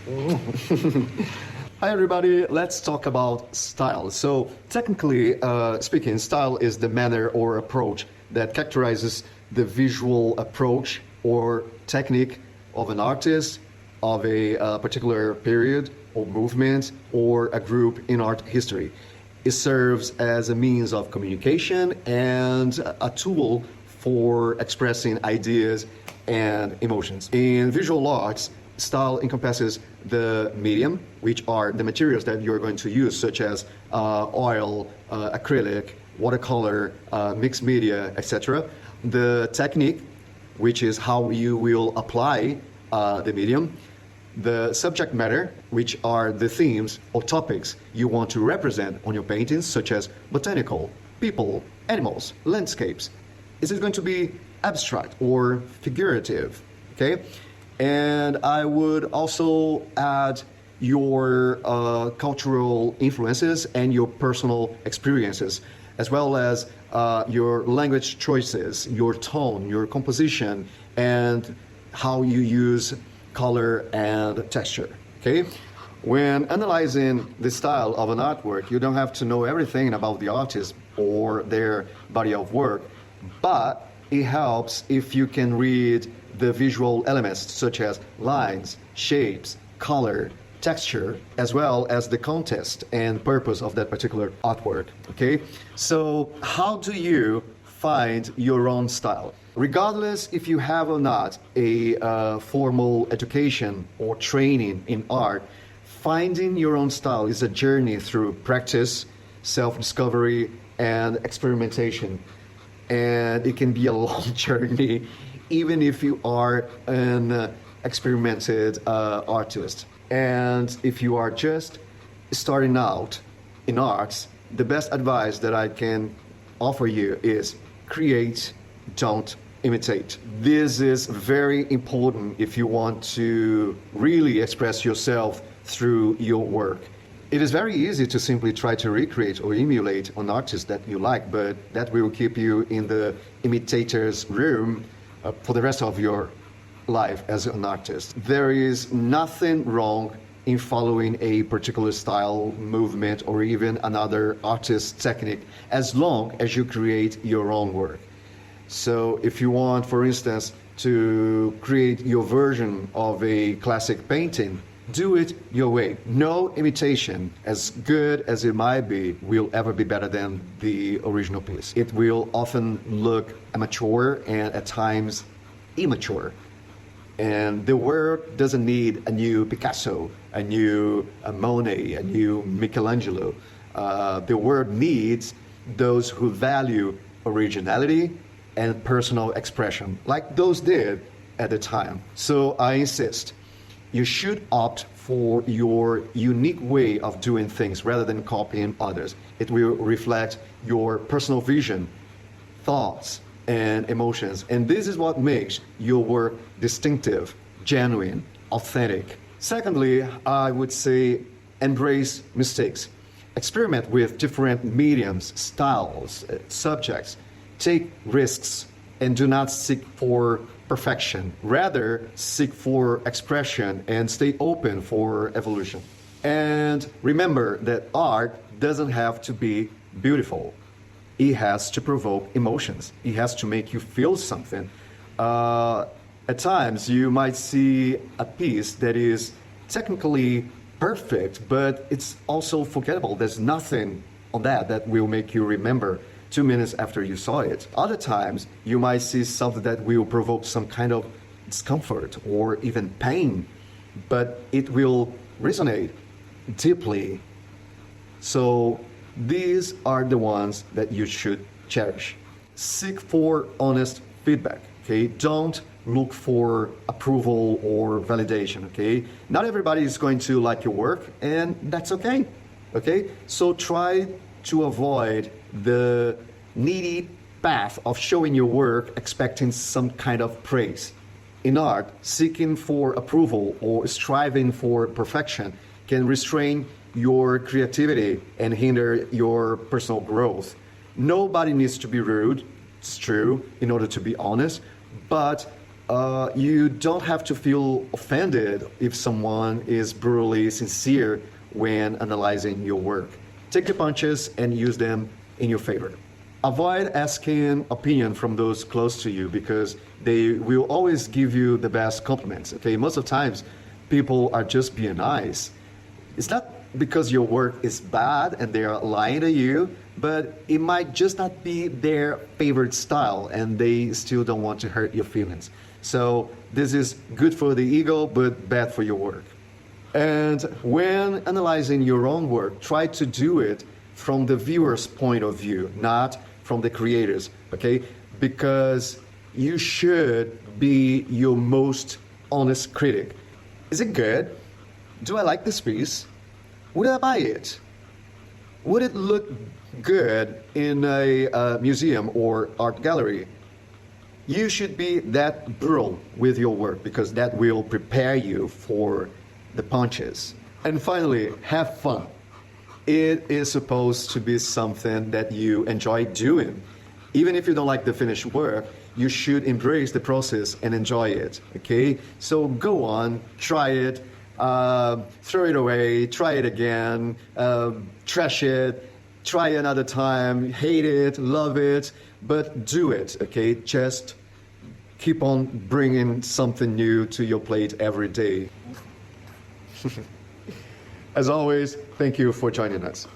Hi everybody, let's talk about style. So technically speaking, style is the manner or approach that characterizes the visual approach or technique of an artist, of a particular period or movement or a group in art history. It serves as a means of communication and a tool for expressing ideas and emotions. In visual arts, style encompasses the medium, which are the materials that you're going to use, such as oil, acrylic, watercolor, mixed media, etc. The technique, which is how you will apply the medium. The subject matter, which are the themes or topics you want to represent on your paintings, such as botanical, people, animals, landscapes. Is it going to be abstract or figurative? Okay? And I would also add your cultural influences and your personal experiences, as well as your language choices, your tone, your composition, and how you use color and texture. Okay? When analyzing the style of an artwork, you don't have to know everything about the artist or their body of work, but it helps if you can read the visual elements such as lines, shapes, color, texture, as well as the context and purpose of that particular artwork. Okay? So how do you find your own style? Regardless if you have or not a formal education or training in art, finding your own style is a journey through practice, self-discovery, and experimentation. And it can be a long journey, even if you are an experimented artist. And if you are just starting out in arts, the best advice that I can offer you is create, don't imitate. This is very important if you want to really express yourself through your work. It is very easy to simply try to recreate or emulate an artist that you like, but that will keep you in the imitator's room for the rest of your life as an artist. There is nothing wrong in following a particular style, movement, or even another artist's technique, as long as you create your own work. So if you want, for instance, to create your version of a classic painting, do it your way. No imitation, as good as it might be, will ever be better than the original piece. It will often look immature and at times immature. And the world doesn't need a new Picasso, a new Monet, a new Michelangelo. The world needs those who value originality and personal expression, like those did at the time. So I insist, you should opt for your unique way of doing things rather than copying others. It will reflect your personal vision, thoughts, and emotions. And this is what makes your work distinctive, genuine, authentic. Secondly, I would say embrace mistakes. Experiment with different mediums, styles, subjects. Take risks and do not seek for perfection. Rather, seek for expression and stay open for evolution. And remember that art doesn't have to be beautiful. It has to provoke emotions. It has to make you feel something. At times, you might see a piece that is technically perfect, but it's also forgettable. There's nothing on that will make you remember 2 minutes after you saw it. Other times, you might see something that will provoke some kind of discomfort or even pain, but it will resonate deeply. So these are the ones that you should cherish. Seek for honest feedback, okay? Don't look for approval or validation, okay? Not everybody is going to like your work, and that's okay, okay? So try to avoid the needy path of showing your work expecting some kind of praise. In art, seeking for approval or striving for perfection can restrain your creativity and hinder your personal growth. Nobody needs to be rude, it's true, in order to be honest, but You don't have to feel offended if someone is brutally sincere when analyzing your work. Take the punches and use them in your favor. Avoid asking opinion from those close to you because they will always give you the best compliments. Okay, most of the times people are just being nice. It's not because your work is bad and they are lying to you, but it might just not be their favorite style and they still don't want to hurt your feelings. So this is good for the ego, but bad for your work. And when analyzing your own work, try to do it from the viewer's point of view, not from the creators, okay? Because you should be your most honest critic. Is it good? Do I like this piece? Would I buy it? Would it look good in a museum or art gallery? You should be that brutal with your work because that will prepare you for the punches. And finally, have fun. It is supposed to be something that you enjoy doing. Even if you don't like the finished work, you should embrace the process and enjoy it, okay? So go on, try it, throw it away, try it again, trash it, try another time, hate it, love it, but do it, okay? Just keep on bringing something new to your plate every day. As always, thank you for joining us.